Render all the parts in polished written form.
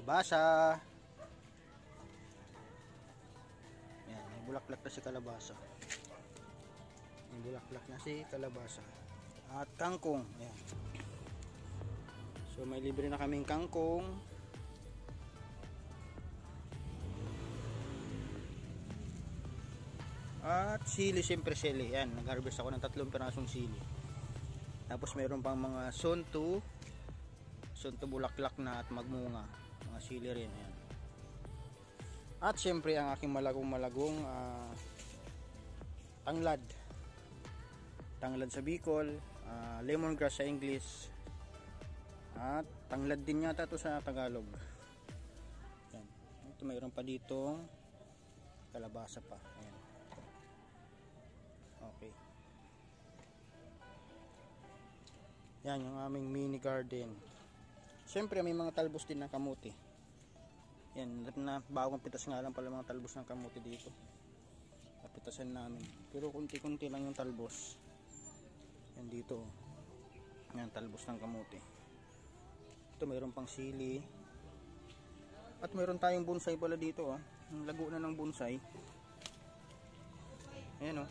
kalabasa. Yan, may bulaklak na si kalabasa. May bulaklak na si kalabasa. At kangkong. Yan. So may libre na kaming kangkong. At sili, siyempre sili. Yan, nag-harvest ako ng 3 pirasong sili. Tapos mayroon pang mga sonto bulaklak na at magmunga. Mga sili rin. Yan. At siyempre ang aking malagong tanglad. Tanglad sa Bicol, lemongrass sa English. At tanglad din yata to sa Tagalog. Yan. Ito mayroon pa ditong kalabasa pa. Ayan. Okay. Yan yung aming mini garden. Siyempre may mga talbos din ng kamuti. Yan, na bagong pitas nga lang pala mga talbos ng kamuti dito. Napitasan namin. Pero kunti-kunti lang yung talbos. Yan dito. Yan, talbos ng kamuti. Ito mayroon pang sili. At mayroon tayong bonsai pala dito. Ang lago na ng bonsai. Ayan o.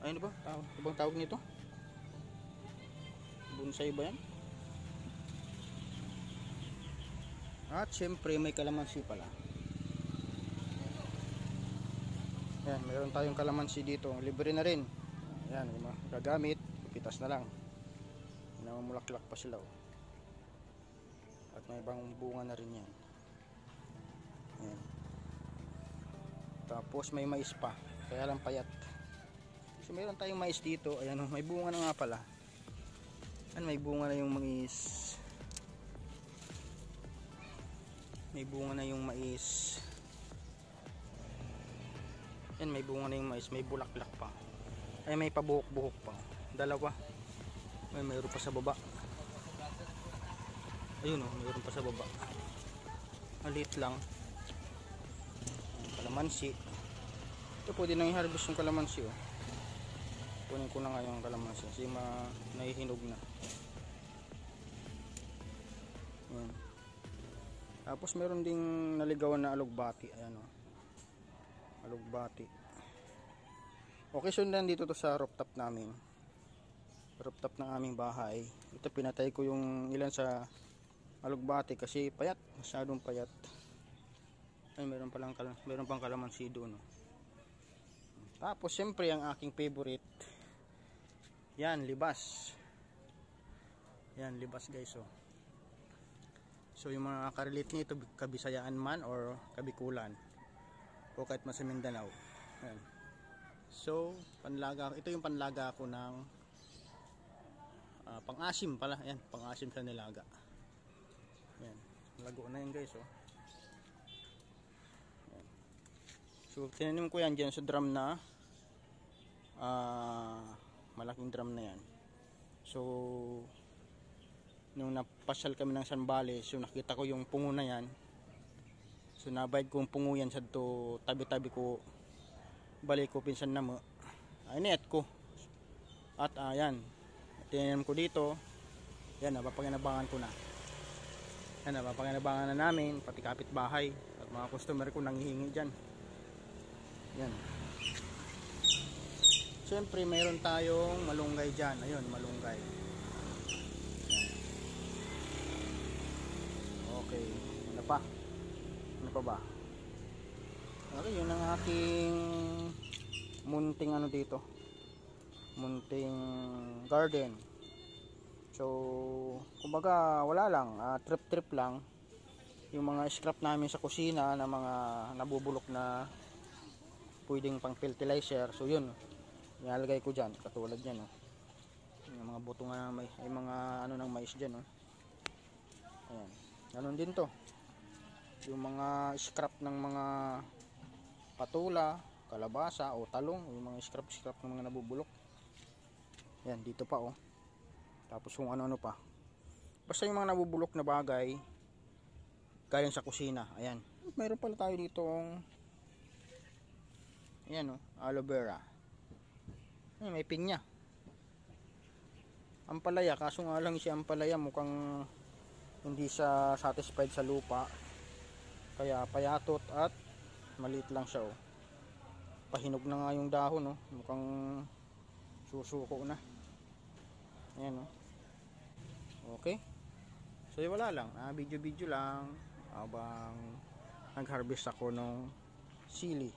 Ayun ba? Ibang tawag nito? Bonsai ba yan? At syempre may kalamansi pala. Ayan, mayroon tayong kalamansi dito. Libre na rin. Ayan, gagamit. Pitas na lang. Namumulaklak pa sila. At may ibang bunga na rin yan. Ayan. Tapos may mais pa. Kaya lang payat. So mayroon tayong mais dito. Ayan, may bunga na nga pala. Ayan, may bunga na yung mais. May bunga na yung mais. Ayan, may bunga na yung mais. May bulaklak pa. Ay, may pabuhok-buhok pa. Dalawa. Ay, mayroon pa sa baba. Ayun o, mayroon pa sa baba. Maliit lang. Kalamansi. Ito pwede nang i-harvest yung kalamansi o. Kunin ko na nga yung kalamansi kasi nahihinog na. Ayan. Tapos meron ding naligawan na alugbati. Ayan o. Alugbati. Okay, sundan dito to sa rooftop namin. Rooftop ng aming bahay. Ito pinatay ko yung ilan sa alugbati kasi payat. Masyadong payat. Ay, meron pang kalamansi doon. Tapos siyempre ang aking favorite. Yan, libas. Yan, libas guys oh. So yung mga karelate nito, Kabisayaan man or Kabikulan o kahit mas Mindanao. Yan. So panlaga, ito yung panlaga ko ng pang-asim pala. Yan, pang-asim sa nilaga. Yan, lago na yan guys oh. Yan. So tinanim ko yan dyan sa drum na malaking drum na yan. So nung napasyal kami ng Sambales, so nakita ko yung pungo na yan. So nabayad ko yung pungo yan sa to tabi-tabi ko, balik ko pinsan na mo ay net ko. At ayan, tinanim ko dito. Yan, napapaganabangan ko na. Yan, napapaganabangan na namin, pati kapitbahay at mga customer ko nanghihingi dyan. Yan. Siyempre mayroon tayong malunggay dyan. Ayun, malunggay. Okay, ano pa? Ano pa ba? Okay, yun ang aking munting ano dito. Munting garden. So, kumbaga wala lang, trip-trip lang. Yung mga scrap namin sa kusina na mga nabubulok na pwedeng pang fertilizer. So, yun. Nilalagay ko dyan. Katulad yan, oh. Yung mga buto nga, may mga ano ng mais dyan, oh. Ayan. Ganon din to. Yung mga scrap ng mga patula, kalabasa o talong, yung mga scrap ng mga nabubulok. Yan, dito pa oh. Tapos kung ano-ano pa. Basta yung mga nabubulok na bagay galing sa kusina. Ayan. Mayroon pala tayo dito ayan oh, aloe vera. Ayan, may pinya. Ampalaya, kaso nga lang si ampalaya mukhang hindi siya satisfied sa lupa, kaya payatot at maliit lang siya. Oh, pahinog na nga yung dahon. Oh, mukhang susuko na. Ayan. Oh, okay, so wala lang, video lang habang nag harvest ako ng sili.